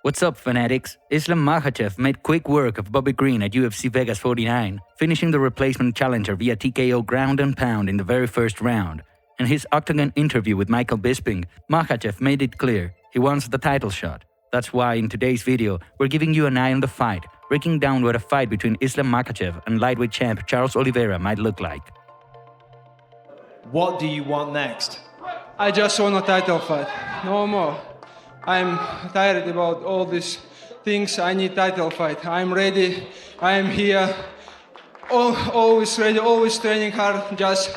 What's up, fanatics? Islam Makhachev made quick work of Bobby Green at UFC Vegas 49, finishing the replacement challenger via TKO ground and pound in the very first round. In his octagon interview with Michael Bisping, Makhachev made it clear he wants the title shot. That's why in today's video, we're giving you an eye on the fight, breaking down what a fight between Islam Makhachev and lightweight champ Charles Oliveira might look like. What do you want next? I just want a title fight, no more. I'm tired about all these things. I need title fight. I'm ready. I am here. Always ready, always training hard. Just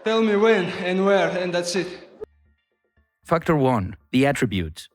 tell me when and where, and that's it. Factor 1. The attributes.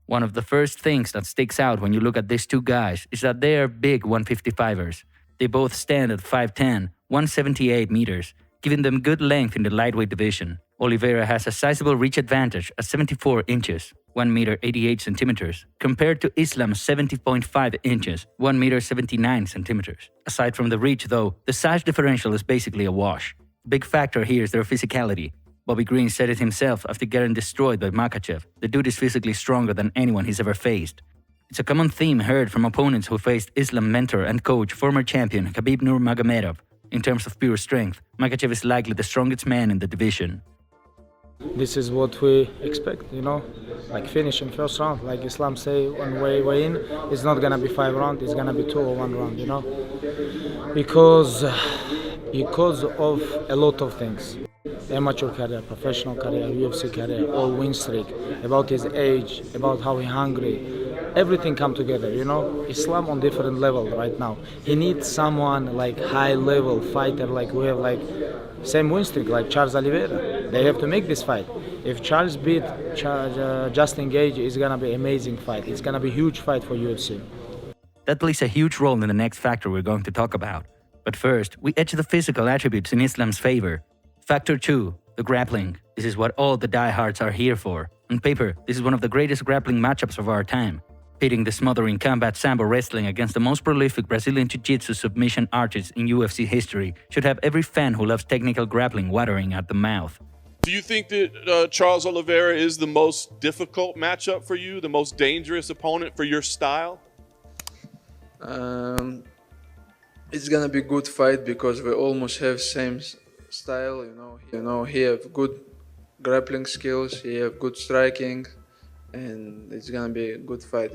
One of the first things that sticks out when you look at these two guys is that they are big 155ers. They both stand at 5'10", 178 meters, giving them good length in the lightweight division. Oliveira has a sizable reach advantage at 74 inches, 1 meter 88 centimeters, compared to Islam's 70.5 inches, 1 meter 79 centimeters. Aside from the reach though, the size differential is basically a wash. The big factor here is their physicality. Bobby Green said it himself after getting destroyed by Makhachev. The dude is physically stronger than anyone he's ever faced. It's a common theme heard from opponents who faced Islam mentor and coach, former champion Khabib Nurmagomedov. In terms of pure strength, Makhachev is likely the strongest man in the division. This is what we expect, like finish in first round. Like Islam say, when we in, it's not gonna be 5 rounds, it's gonna be 2 or 1 round, because of a lot of things. Amateur career, professional career, UFC career, all win streak, about his age, about how he's hungry. Everything come together, Islam on different level right now. He needs someone like high level fighter, like we have like same win streak like Charles Oliveira. They have to make this fight. If Charles beat Justin Gaethje, it's gonna be amazing fight. It's gonna be a huge fight for UFC. That plays a huge role in the next factor we're going to talk about. But first, we edge the physical attributes in Islam's favor. Factor 2. The grappling. This is what all the diehards are here for. On paper, this is one of the greatest grappling matchups of our time. Pitting the smothering combat sambo wrestling against the most prolific Brazilian Jiu-Jitsu submission artists in UFC history should have every fan who loves technical grappling watering at the mouth. Do you think that Charles Oliveira is the most difficult matchup for you, the most dangerous opponent for your style? It's gonna be a good fight because we almost have same style, he have good grappling skills, he have good striking, and it's gonna be a good fight,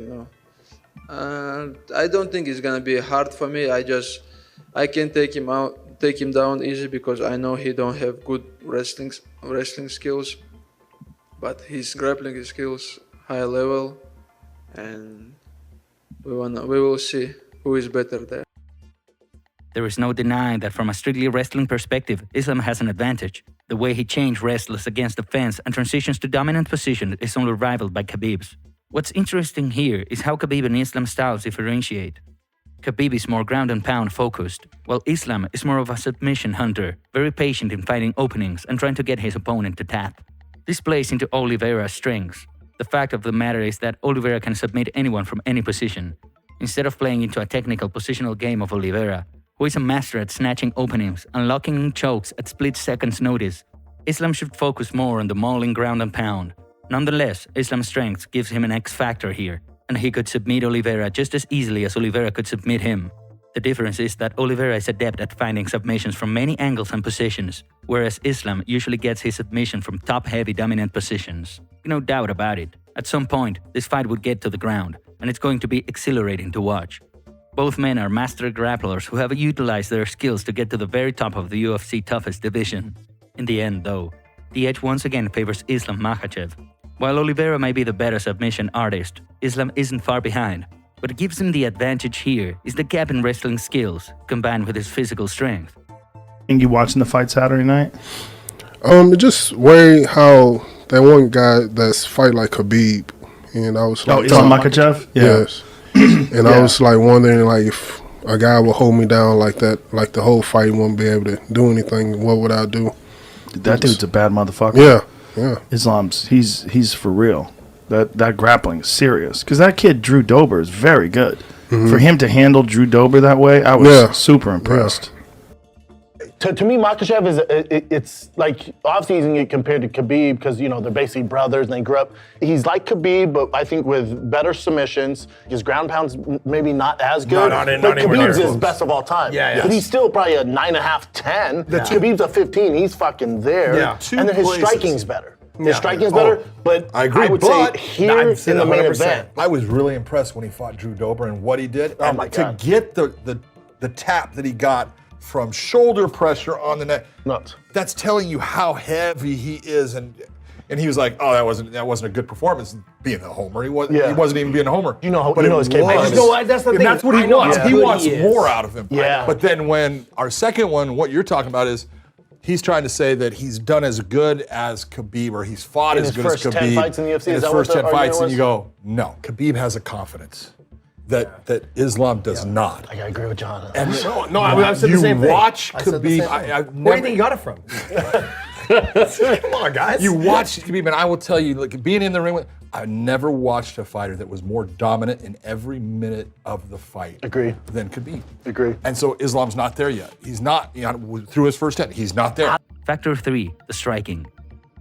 I don't think it's gonna be hard for me. I can take him down easy because I know he don't have good wrestling skills, but his grappling skills high level, and we will see who is better there. There is no denying that from a strictly wrestling perspective, Islam has an advantage. The way he changed wrestlers against the fence and transitions to dominant position is only rivaled by Khabib's. What's interesting here is how Khabib and Islam's styles differentiate. Khabib is more ground and pound focused, while Islam is more of a submission hunter, very patient in finding openings and trying to get his opponent to tap. This plays into Oliveira's strengths. The fact of the matter is that Oliveira can submit anyone from any position. Instead of playing into a technical positional game of Oliveira, who is a master at snatching openings, unlocking chokes at split seconds notice, Islam should focus more on the mauling ground and pound. Nonetheless, Islam's strength gives him an X factor here, and he could submit Oliveira just as easily as Oliveira could submit him. The difference is that Oliveira is adept at finding submissions from many angles and positions, whereas Islam usually gets his submission from top-heavy dominant positions. No doubt about it, at some point, this fight would get to the ground, and it's going to be exhilarating to watch. Both men are master grapplers who have utilized their skills to get to the very top of the UFC toughest division. In the end, though, the edge once again favors Islam Makhachev. While Oliveira may be the better submission artist, Islam isn't far behind. What gives him the advantage here is the gap in wrestling skills, combined with his physical strength. You watching the fight Saturday night? Just way how that one guy that's fight like Khabib, and I was like, Islam Makhachev? Yeah. Yes. And I was like wondering like if a guy would hold me down like that, like the whole fight wouldn't be able to do anything, what would I do? That dude's a bad motherfucker. Yeah. He's for real. That grappling is serious. Because that kid Drew Dober is very good. Mm-hmm. For him to handle Drew Dober that way, I was super impressed. Yeah. To me, Makhachev is it's like obviously he's gonna get compared to Khabib because they're basically brothers and they grew up. He's like Khabib, but I think with better submissions. His ground pound's maybe not as good. Not but Khabib's near his best of all time. Yeah. But he's still probably a 9.5, 10. Khabib's a 15. He's fucking there. Yeah. And then his striking's better. His striking's better. But I agree. would but say here in the main 100%. event, I was really impressed when he fought Drew Dober and what he did. Oh and my God. To get the tap that he got from shoulder pressure on the neck. Nuts. That's telling you how heavy he is, and he was like, "Oh, that wasn't a good performance." Being a homer, he wasn't even being a homer. You know his was. capabilities. You know what? That's the thing. That's what he wants. how He good wants he is. more out of him. Yeah. But then when our second one, what you're talking about is. He's trying to say that he's done as good as Khabib, or he's fought In as his good as first Khabib. 10 fights in the UFC, in is his that what first the 10 fights, argument and you was? go, no, Khabib has a confidence that Islam does not. I agree with John. And I've said the same thing. watch I said the Khabib. same thing. I've Where do you never. think you got it from? Come on, guys. You watch Khabib, and I will tell you, like being in the ring with, I never watched a fighter that was more dominant in every minute of the fight. Agree. Than Khabib. Agree. And so Islam's not there yet. He's not. Through his first 10, he's not there. Factor 3, the striking.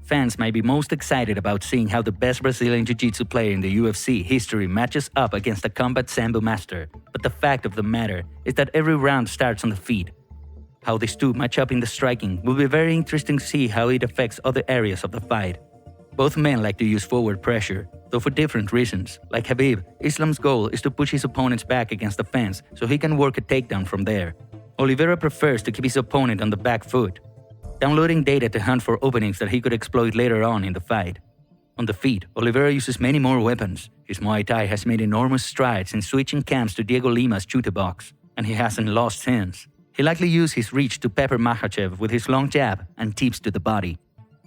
Fans might be most excited about seeing how the best Brazilian Jiu-Jitsu player in the UFC history matches up against a combat Sambo master. But the fact of the matter is that every round starts on the feet. How these two match up in the striking will be very interesting to see how it affects other areas of the fight. Both men like to use forward pressure, though for different reasons. Like Khabib, Islam's goal is to push his opponent's back against the fence so he can work a takedown from there. Oliveira prefers to keep his opponent on the back foot, downloading data to hunt for openings that he could exploit later on in the fight. On the feet, Oliveira uses many more weapons. His Muay Thai has made enormous strides in switching camps to Diego Lima's Chute box, and he hasn't lost since. He likely used his reach to pepper Makhachev with his long jab and tips to the body.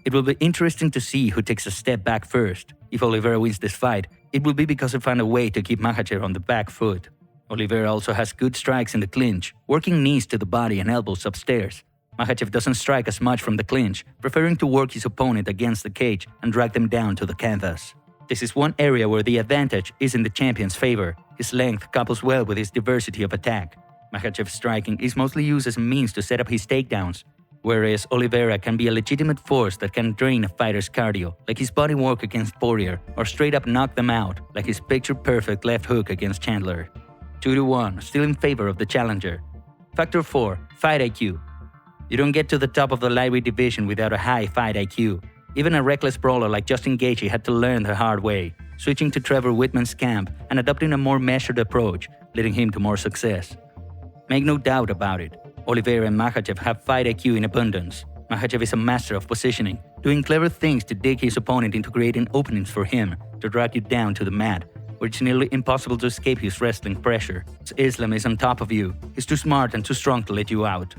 It will be interesting to see who takes a step back first. If Oliveira wins this fight, it will be because he found a way to keep Makhachev on the back foot. Oliveira also has good strikes in the clinch, working knees to the body and elbows upstairs. Makhachev doesn't strike as much from the clinch, preferring to work his opponent against the cage and drag them down to the canvas. This is one area where the advantage is in the champion's favor. His length couples well with his diversity of attack. Makhachev's striking is mostly used as a means to set up his takedowns, whereas Oliveira can be a legitimate force that can drain a fighter's cardio, like his body work against Poirier, or straight up knock them out, like his picture-perfect left hook against Chandler. 2-1, still in favor of the challenger. Factor 4, fight IQ. You don't get to the top of the lightweight division without a high fight IQ. Even a reckless brawler like Justin Gaethje had to learn the hard way, switching to Trevor Whittman's camp and adopting a more measured approach, leading him to more success. Make no doubt about it, Oliveira and Makhachev have fight IQ in abundance. Makhachev is a master of positioning, doing clever things to dig his opponent into creating openings for him to drag you down to the mat, where it's nearly impossible to escape his wrestling pressure. Islam is on top of you. He's too smart and too strong to let you out.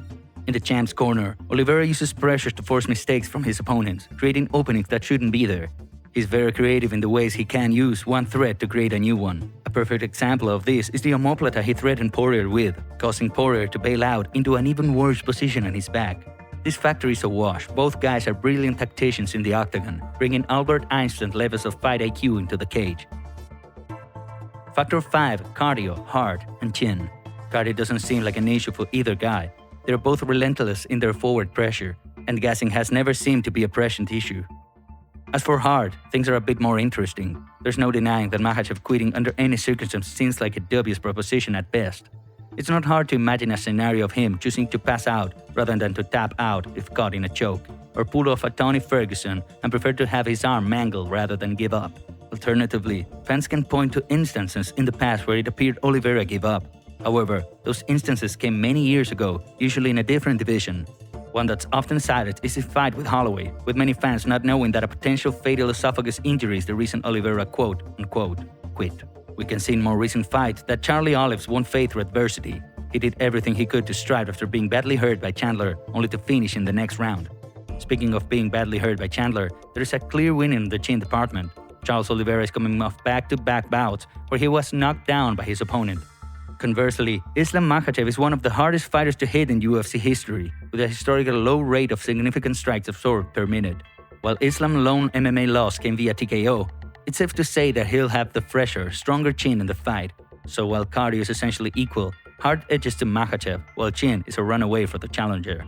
In the champ's corner, Oliveira uses pressure to force mistakes from his opponents, creating openings that shouldn't be there. He's very creative in the ways he can use one threat to create a new one. A perfect example of this is the omoplata he threatened Poirier with, causing Poirier to bail out into an even worse position on his back. This factor is a wash. Both guys are brilliant tacticians in the octagon, bringing Albert Einstein levels of fight IQ into the cage. Factor 5, cardio, heart, and chin. Cardio doesn't seem like an issue for either guy. They're both relentless in their forward pressure, and gassing has never seemed to be a prescient issue. As for heart, things are a bit more interesting. There's no denying that Makhachev quitting under any circumstance seems like a dubious proposition at best. It's not hard to imagine a scenario of him choosing to pass out rather than to tap out if caught in a choke, or pull off a Tony Ferguson and prefer to have his arm mangled rather than give up. Alternatively, fans can point to instances in the past where it appeared Oliveira gave up. However, those instances came many years ago, usually in a different division. One that's often cited is his fight with Holloway, with many fans not knowing that a potential fatal esophagus injury is the reason Oliveira quote-unquote quit. We can see in more recent fights that Charlie Olives won't fade through adversity. He did everything he could to strive after being badly hurt by Chandler, only to finish in the next round. Speaking of being badly hurt by Chandler, there is a clear win in the chin department. Charles Oliveira is coming off back-to-back bouts where he was knocked down by his opponent. Conversely, Islam Makhachev is one of the hardest fighters to hit in UFC history, with a historical low rate of significant strikes absorbed per minute. While Islam's lone MMA loss came via TKO, it's safe to say that he'll have the fresher, stronger chin in the fight. So while cardio is essentially equal, heart edges to Makhachev, while chin is a runaway for the challenger.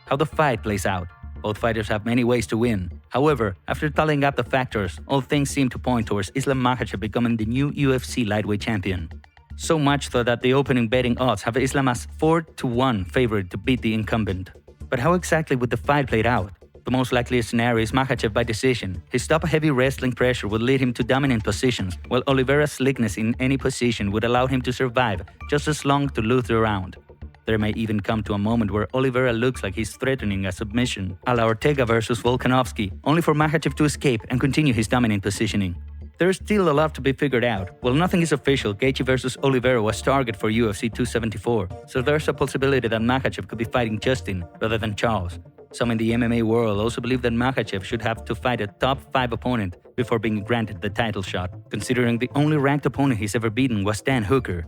how the fight plays out. Both fighters have many ways to win. However, after tallying up the factors, all things seem to point towards Islam Makhachev becoming the new UFC lightweight champion. So much so that the opening betting odds have Islam as 4-1 favorite to beat the incumbent. But how exactly would the fight play out? The most likely scenario is Makhachev by decision. His top-heavy wrestling pressure would lead him to dominant positions, while Oliveira's slickness in any position would allow him to survive just as long to lose the round. There may even come to a moment where Oliveira looks like he's threatening a submission, a la Ortega versus Volkanovski, only for Makhachev to escape and continue his dominant positioning. There's still a lot to be figured out. While nothing is official, Gaethje versus Oliveira was target for UFC 274, so there's a possibility that Makhachev could be fighting Justin rather than Charles. Some in the MMA world also believe that Makhachev should have to fight a top 5 opponent before being granted the title shot, considering the only ranked opponent he's ever beaten was Dan Hooker.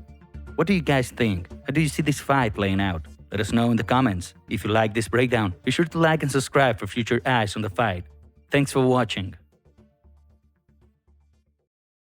What do you guys think? How do you see this fight playing out? Let us know in the comments. If you like this breakdown, be sure to like and subscribe for future eyes on the fight. Thanks for watching.